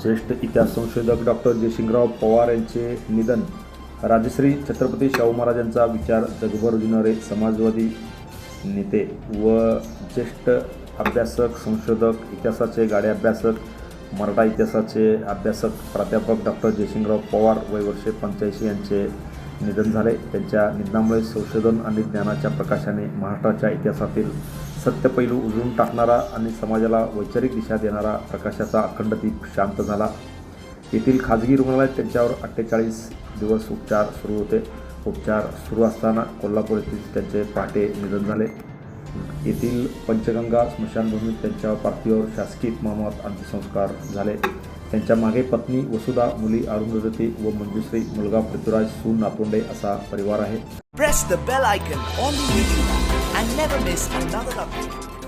ज्येष्ठ इतिहास संशोधक डॉक्टर जयसिंगराव पवार यांचे निधन. राजश्री छत्रपती शाहू महाराजांचा विचार जगभर रुजणारे समाजवादी नेते व ज्येष्ठ अभ्यासक, संशोधक, इतिहासाचे गाडे अभ्यासक, मराठा इतिहासाचे अभ्यासक प्राध्यापक डॉक्टर जयसिंगराव पवार वय वर्षे 85 यांचे निधन झाले. त्यांच्या निधनामुळे संशोधन आणि ज्ञानाच्या प्रकाशाने महाराष्ट्राच्या इतिहासातील सत्य पैलू उजळून टाकणारा आणि समाजाला वैचारिक दिशा देणारा प्रकाशाचा अखंड दीप शांत झाला. येथील खाजगी रुग्णालयात त्यांच्यावर 48 दिवस उपचार सुरू होते. उपचार सुरू असताना कोल्हापूर येथील त्यांचे पहाटे निधन झाले. येथील पंचगंगा स्मशानभूमीत त्यांच्या पार्थिवावर शासकीय इतमामात अंत्यसंस्कार झाले. त्यांच्या मागे पत्नी वसुधा, मुली अरुंधती व मंजुश्री, मुलगा पृथ्वीराज, सून नातोंडे असा परिवार आहे. Press the bell icon on the YouTube app and never miss another update.